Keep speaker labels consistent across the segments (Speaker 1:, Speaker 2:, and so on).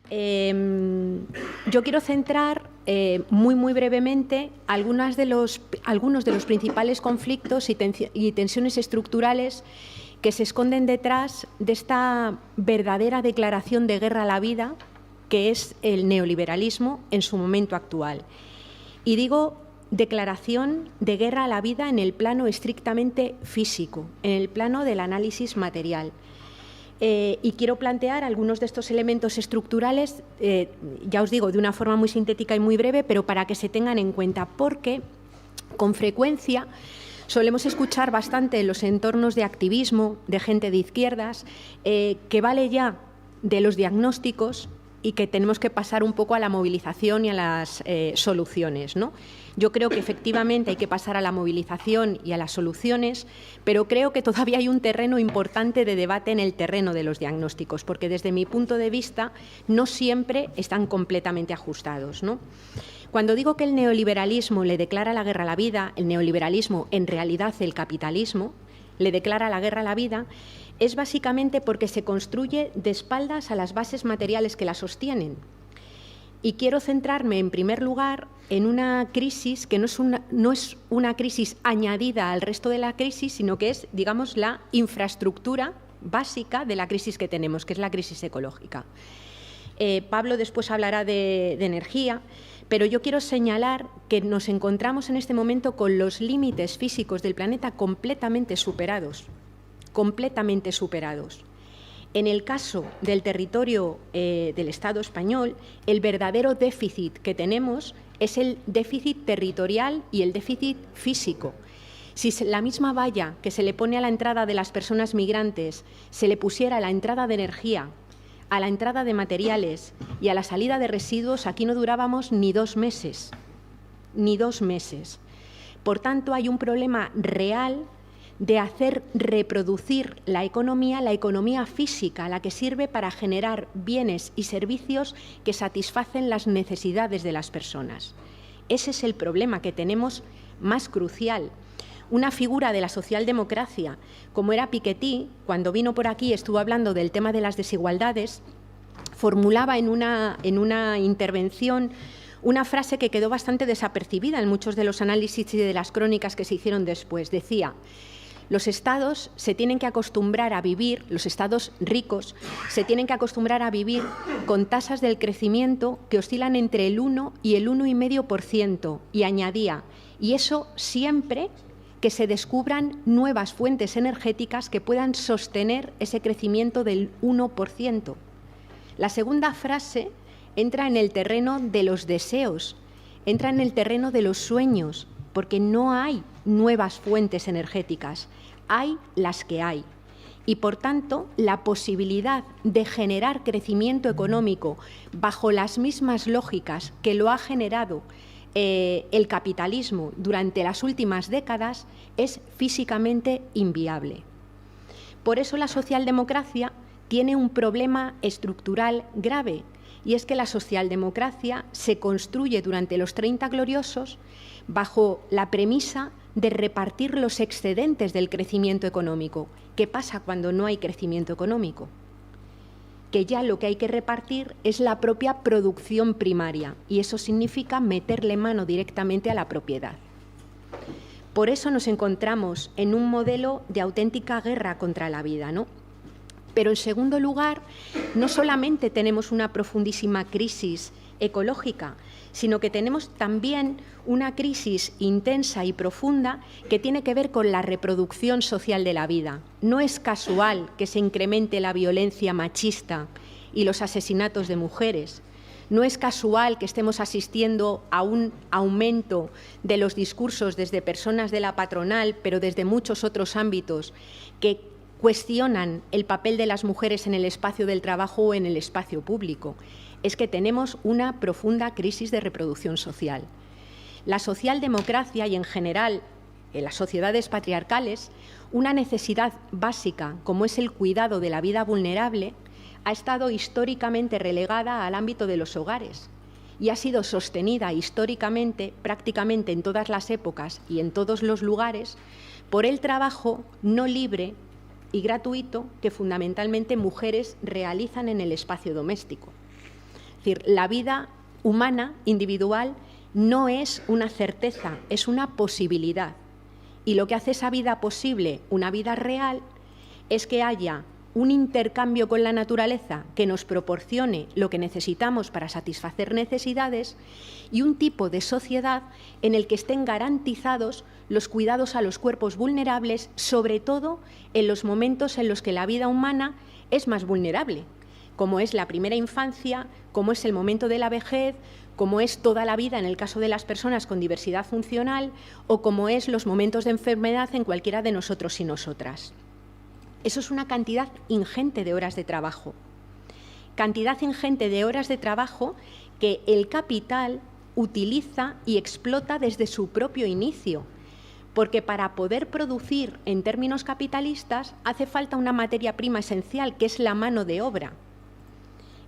Speaker 1: Yo quiero centrar muy brevemente algunos de los principales conflictos y tensiones estructurales que se esconden detrás de esta verdadera declaración de guerra a la vida, que es el neoliberalismo en su momento actual. Y digo declaración de guerra a la vida en el plano estrictamente físico, en el plano del análisis material. Y quiero plantear algunos de estos elementos estructurales, ya os digo, de una forma muy sintética y muy breve, pero para que se tengan en cuenta, porque con frecuencia solemos escuchar bastante en los entornos de activismo, de gente de izquierdas, que vale ya de los diagnósticos y que tenemos que pasar un poco a la movilización y a las soluciones, ¿no? Yo creo que efectivamente hay que pasar a la movilización y a las soluciones, pero creo que todavía hay un terreno importante de debate en el terreno de los diagnósticos, porque desde mi punto de vista no siempre están completamente ajustados, ¿no? Cuando digo que el neoliberalismo le declara la guerra a la vida, el neoliberalismo, en realidad el capitalismo, le declara la guerra a la vida, es básicamente porque se construye de espaldas a las bases materiales que la sostienen. Y quiero centrarme, en primer lugar, en una crisis que no es una crisis añadida al resto de la crisis, sino que es, digamos, la infraestructura básica de la crisis que tenemos, que es la crisis ecológica. Pablo después hablará de energía, pero yo quiero señalar que nos encontramos en este momento con los límites físicos del planeta completamente superados. En el caso del territorio del Estado español, el verdadero déficit que tenemos es el déficit territorial y el déficit físico. Si la misma valla que se le pone a la entrada de las personas migrantes se le pusiera a la entrada de energía, a la entrada de materiales y a la salida de residuos, aquí no durábamos ni 2 meses. Ni 2 meses. Por tanto, hay un problema real de hacer reproducir la economía física, la que sirve para generar bienes y servicios que satisfacen las necesidades de las personas. Ese es el problema que tenemos más crucial. Una figura de la socialdemocracia, como era Piketty, cuando vino por aquí estuvo hablando del tema de las desigualdades, formulaba en una intervención una frase que quedó bastante desapercibida en muchos de los análisis y de las crónicas que se hicieron después. Decía: los estados se tienen que acostumbrar a vivir, los estados ricos se tienen que acostumbrar a vivir con tasas del crecimiento que oscilan entre el 1 y el 1,5%. Y añadía, y eso siempre que se descubran nuevas fuentes energéticas que puedan sostener ese crecimiento del 1%. La segunda frase entra en el terreno de los deseos, entra en el terreno de los sueños, porque no hay nuevas fuentes energéticas, hay las que hay. Y, por tanto, la posibilidad de generar crecimiento económico bajo las mismas lógicas que lo ha generado el capitalismo durante las últimas décadas es físicamente inviable. Por eso la socialdemocracia tiene un problema estructural grave, y es que la socialdemocracia se construye durante los 30 gloriosos bajo la premisa de repartir los excedentes del crecimiento económico. ¿Qué pasa cuando no hay crecimiento económico? Que ya lo que hay que repartir es la propia producción primaria, y eso significa meterle mano directamente a la propiedad. Por eso nos encontramos en un modelo de auténtica guerra contra la vida, ¿no? Pero, en segundo lugar, no solamente tenemos una profundísima crisis ecológica, sino que tenemos también una crisis intensa y profunda que tiene que ver con la reproducción social de la vida. No es casual que se incremente la violencia machista y los asesinatos de mujeres. No es casual que estemos asistiendo a un aumento de los discursos desde personas de la patronal, pero desde muchos otros ámbitos, que cuestionan el papel de las mujeres en el espacio del trabajo o en el espacio público. Es que tenemos una profunda crisis de reproducción social. La socialdemocracia y, en general, en las sociedades patriarcales, una necesidad básica, como es el cuidado de la vida vulnerable, ha estado históricamente relegada al ámbito de los hogares y ha sido sostenida históricamente, prácticamente en todas las épocas y en todos los lugares, por el trabajo no libre y gratuito que fundamentalmente mujeres realizan en el espacio doméstico. decir, la vida humana, individual, no es una certeza, es una posibilidad. Y lo que hace esa vida posible, una vida real, es que haya un intercambio con la naturaleza que nos proporcione lo que necesitamos para satisfacer necesidades y un tipo de sociedad en el que estén garantizados los cuidados a los cuerpos vulnerables, sobre todo en los momentos en los que la vida humana es más vulnerable, como es la primera infancia, como es el momento de la vejez, como es toda la vida en el caso de las personas con diversidad funcional o como es los momentos de enfermedad en cualquiera de nosotros y nosotras. Eso es una cantidad ingente de horas de trabajo. Cantidad ingente de horas de trabajo que el capital utiliza y explota desde su propio inicio, porque para poder producir en términos capitalistas hace falta una materia prima esencial, que es la mano de obra.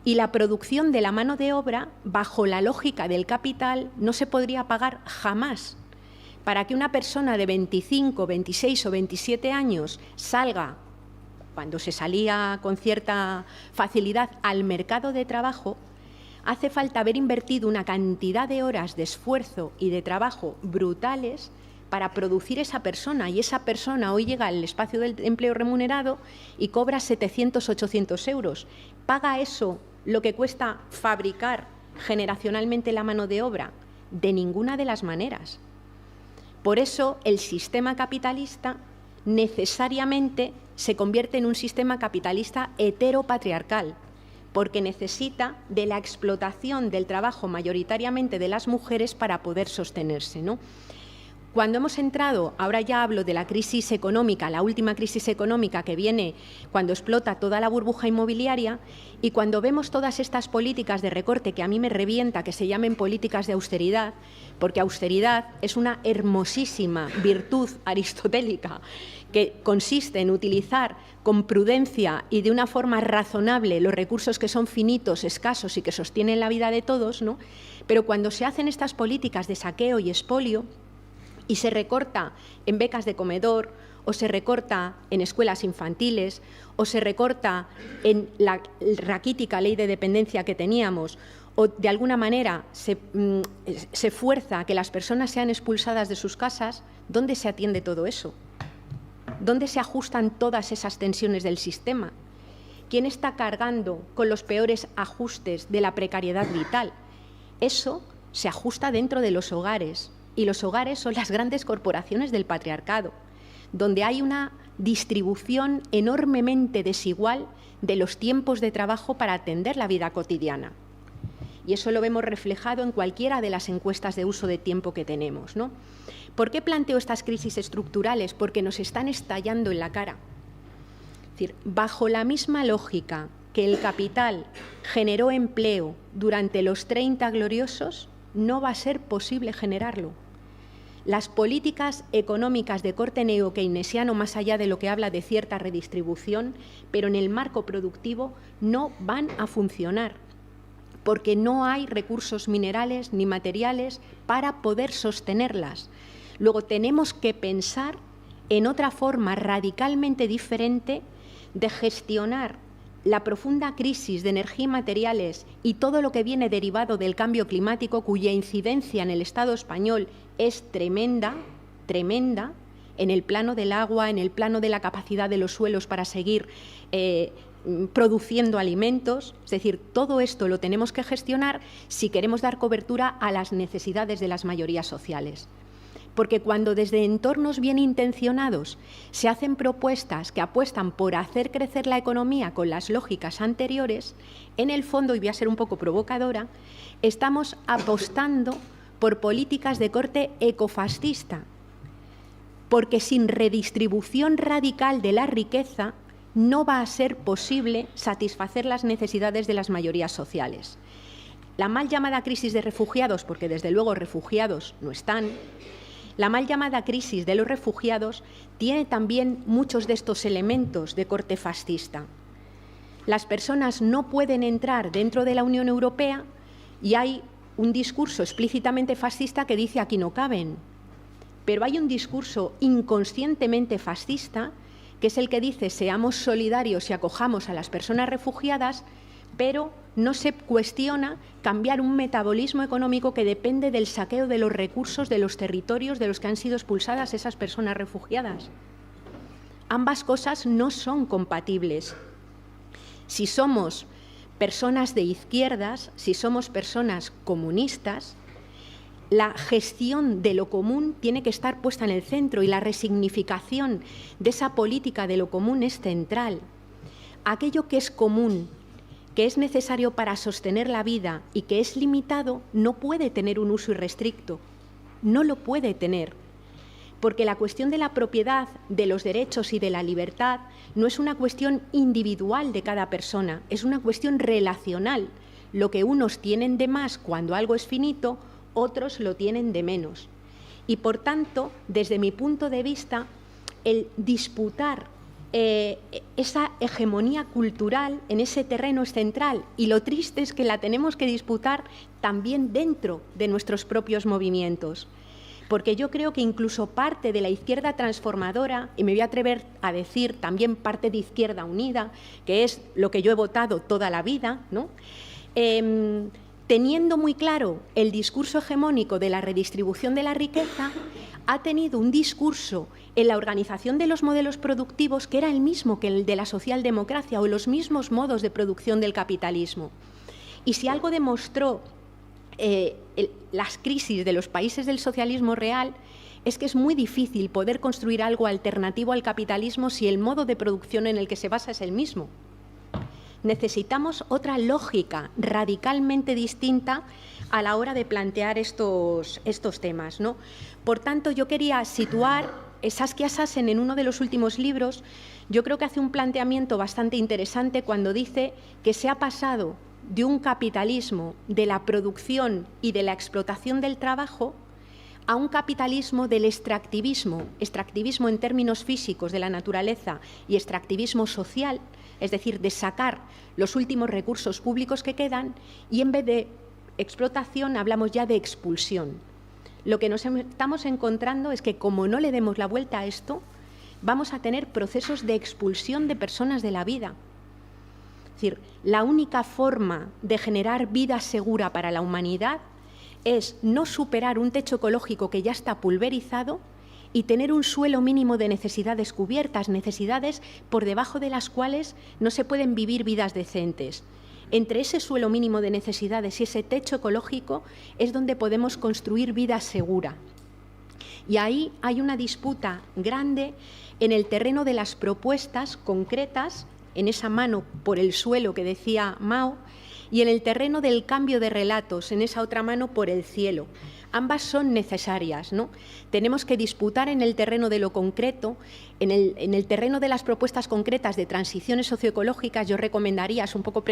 Speaker 1: Y la producción de la mano de obra, bajo la lógica del capital, no se podría pagar jamás. Para que una persona de 25, 26 o 27 años salga, cuando se salía con cierta facilidad al mercado de trabajo, hace falta haber invertido una cantidad de horas de esfuerzo y de trabajo brutales para producir esa persona, y esa persona hoy llega al espacio del empleo remunerado y cobra 700, 800 euros. ¿Paga eso lo que cuesta fabricar generacionalmente la mano de obra? De ninguna de las maneras. Por eso el sistema capitalista necesariamente se convierte en un sistema capitalista heteropatriarcal, porque necesita de la explotación del trabajo mayoritariamente de las mujeres para poder sostenerse, ¿no? Cuando hemos entrado, ahora ya hablo de la crisis económica, la última crisis económica que viene cuando explota toda la burbuja inmobiliaria, y cuando vemos todas estas políticas de recorte que a mí me revienta que se llamen políticas de austeridad, porque austeridad es una hermosísima virtud aristotélica que consiste en utilizar con prudencia y de una forma razonable los recursos que son finitos, escasos y que sostienen la vida de todos, ¿no? Pero cuando se hacen estas políticas de saqueo y expolio, y se recorta en becas de comedor, o se recorta en escuelas infantiles, o se recorta en la raquítica ley de dependencia que teníamos, o de alguna manera se fuerza a que las personas sean expulsadas de sus casas, ¿dónde se atiende todo eso? ¿Dónde se ajustan todas esas tensiones del sistema? ¿Quién está cargando con los peores ajustes de la precariedad vital? Eso se ajusta dentro de los hogares. Y los hogares son las grandes corporaciones del patriarcado, donde hay una distribución enormemente desigual de los tiempos de trabajo para atender la vida cotidiana. Y eso lo vemos reflejado en cualquiera de las encuestas de uso de tiempo que tenemos, ¿no? ¿Por qué planteo estas crisis estructurales? Porque nos están estallando en la cara. Es decir, bajo la misma lógica que el capital generó empleo durante los 30 gloriosos, no va a ser posible generarlo. Las políticas económicas de corte neo-keynesiano, más allá de lo que habla de cierta redistribución, pero en el marco productivo, no van a funcionar, porque no hay recursos minerales ni materiales para poder sostenerlas. Luego tenemos que pensar en otra forma radicalmente diferente de gestionar la profunda crisis de energía y materiales y todo lo que viene derivado del cambio climático, cuya incidencia en el Estado español es tremenda, tremenda, en el plano del agua, en el plano de la capacidad de los suelos para seguir produciendo alimentos. Es decir, todo esto lo tenemos que gestionar si queremos dar cobertura a las necesidades de las mayorías sociales. Porque cuando desde entornos bien intencionados se hacen propuestas que apuestan por hacer crecer la economía con las lógicas anteriores, en el fondo, y voy a ser un poco provocadora, estamos apostando por políticas de corte ecofascista, porque sin redistribución radical de la riqueza no va a ser posible satisfacer las necesidades de las mayorías sociales. La mal llamada crisis de refugiados, porque desde luego refugiados no están, la mal llamada crisis de los refugiados tiene también muchos de estos elementos de corte fascista. Las personas no pueden entrar dentro de la Unión Europea y hay un discurso explícitamente fascista que dice aquí no caben, pero hay un discurso inconscientemente fascista que es el que dice seamos solidarios y acojamos a las personas refugiadas pero no se cuestiona cambiar un metabolismo económico que depende del saqueo de los recursos de los territorios de los que han sido expulsadas esas personas refugiadas. Ambas cosas no son compatibles. Si somos personas de izquierdas, si somos personas comunistas, la gestión de lo común tiene que estar puesta en el centro y la resignificación de esa política de lo común es central. Aquello que es común, que es necesario para sostener la vida y que es limitado, no puede tener un uso irrestricto, no lo puede tener, porque la cuestión de la propiedad, de los derechos y de la libertad no es una cuestión individual de cada persona, es una cuestión relacional. Lo que unos tienen de más cuando algo es finito, otros lo tienen de menos. Y por tanto, desde mi punto de vista, el disputar esa hegemonía cultural en ese terreno es central, y lo triste es que la tenemos que disputar también dentro de nuestros propios movimientos, porque yo creo que incluso parte de la izquierda transformadora, y me voy a atrever a decir también parte de Izquierda Unida, que es lo que yo he votado toda la vida, ¿no? Teniendo muy claro el discurso hegemónico de la redistribución de la riqueza, ha tenido un discurso en la organización de los modelos productivos que era el mismo que el de la socialdemocracia o los mismos modos de producción del capitalismo. Y si algo demostró las crisis de los países del socialismo real, es que es muy difícil poder construir algo alternativo al capitalismo si el modo de producción en el que se basa es el mismo. Necesitamos otra lógica radicalmente distinta a la hora de plantear estos temas, ¿no? Por tanto, yo quería situar Saskia Sassen en uno de los últimos libros. Yo creo que hace un planteamiento bastante interesante cuando dice que se ha pasado de un capitalismo de la producción y de la explotación del trabajo a un capitalismo del extractivismo en términos físicos de la naturaleza y extractivismo social, es decir, de sacar los últimos recursos públicos que quedan, y en vez de explotación hablamos ya de expulsión. Lo que nos estamos encontrando es que, como no le demos la vuelta a esto, vamos a tener procesos de expulsión de personas de la vida. Es decir, la única forma de generar vida segura para la humanidad es no superar un techo ecológico que ya está pulverizado y tener un suelo mínimo de necesidades cubiertas, necesidades por debajo de las cuales no se pueden vivir vidas decentes. Entre ese suelo mínimo de necesidades y ese techo ecológico es donde podemos construir vida segura. Y ahí hay una disputa grande en el terreno de las propuestas concretas, en esa mano por el suelo que decía Mao, y en el terreno del cambio de relatos, en esa otra mano por el cielo. Ambas son necesarias, ¿no? Tenemos que disputar en el terreno de lo concreto, en el terreno de las propuestas concretas de transiciones socioecológicas. Yo recomendaría, es un poco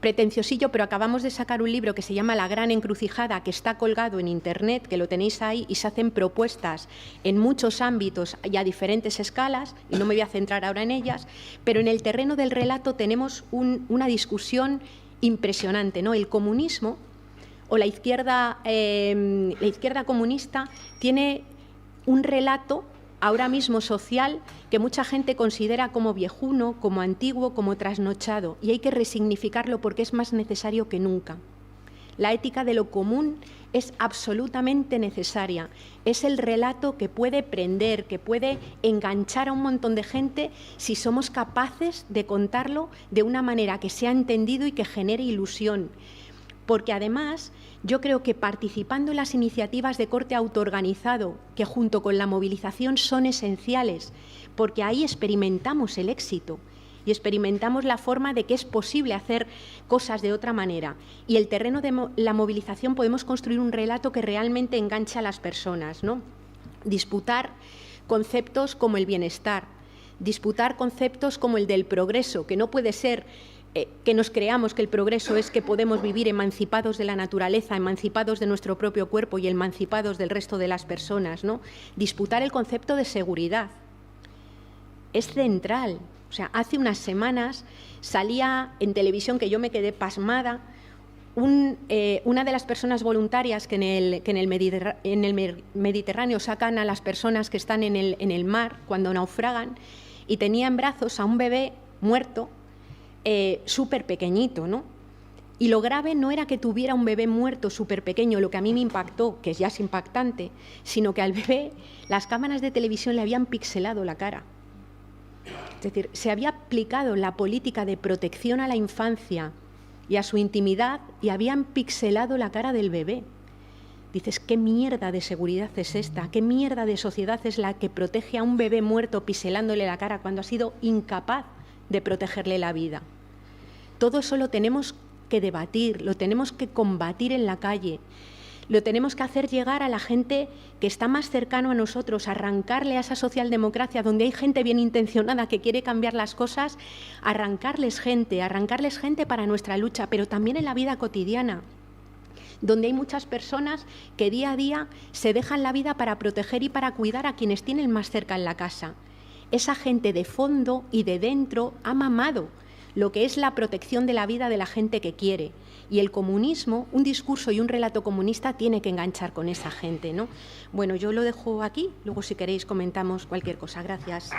Speaker 1: pretenciosillo, pero acabamos de sacar un libro que se llama La Gran Encrucijada, que está colgado en Internet, que lo tenéis ahí, y se hacen propuestas en muchos ámbitos y a diferentes escalas, y no me voy a centrar ahora en ellas, pero en el terreno del relato tenemos una discusión impresionante, ¿no? El comunismo o la izquierda comunista tiene un relato ahora mismo social que mucha gente considera como viejuno, como antiguo, como trasnochado, y hay que resignificarlo porque es más necesario que nunca. La ética de lo común es absolutamente necesaria. Es el relato que puede prender, que puede enganchar a un montón de gente si somos capaces de contarlo de una manera que sea entendido y que genere ilusión. Porque además yo creo que participando en las iniciativas de corte autoorganizado, que junto con la movilización son esenciales, porque ahí experimentamos el éxito y experimentamos la forma de que es posible hacer cosas de otra manera. Y el terreno de la movilización podemos construir un relato que realmente engancha a las personas, ¿no? Disputar conceptos como el bienestar, disputar conceptos como el del progreso, que no puede ser que nos creamos que el progreso es que podemos vivir emancipados de la naturaleza, emancipados de nuestro propio cuerpo y emancipados del resto de las personas, ¿no? Disputar el concepto de seguridad es central. O sea, hace unas semanas salía en televisión, que yo me quedé pasmada, una de las personas voluntarias que en el Mediterráneo sacan a las personas que están en el mar cuando naufragan, y tenía en brazos a un bebé muerto, súper pequeñito, ¿no? Y lo grave no era que tuviera un bebé muerto súper pequeño, lo que a mí me impactó, que ya es impactante, sino que al bebé las cámaras de televisión le habían pixelado la cara. Es decir, se había aplicado la política de protección a la infancia y a su intimidad y habían pixelado la cara del bebé. Dices, ¿qué mierda de seguridad es esta? ¿Qué mierda de sociedad es la que protege a un bebé muerto pixelándole la cara cuando ha sido incapaz de protegerle la vida? Todo eso lo tenemos que debatir, lo tenemos que combatir en la calle, lo tenemos que hacer llegar a la gente que está más cercano a nosotros, arrancarle a esa socialdemocracia donde hay gente bien intencionada que quiere cambiar las cosas, arrancarles gente para nuestra lucha, pero también en la vida cotidiana, donde hay muchas personas que día a día se dejan la vida para proteger y para cuidar a quienes tienen más cerca en la casa. Esa gente de fondo y de dentro ha mamado lo que es la protección de la vida de la gente que quiere. Y el comunismo, un discurso y un relato comunista tiene que enganchar con esa gente, ¿no? Bueno, yo lo dejo aquí, luego si queréis comentamos cualquier cosa. Gracias.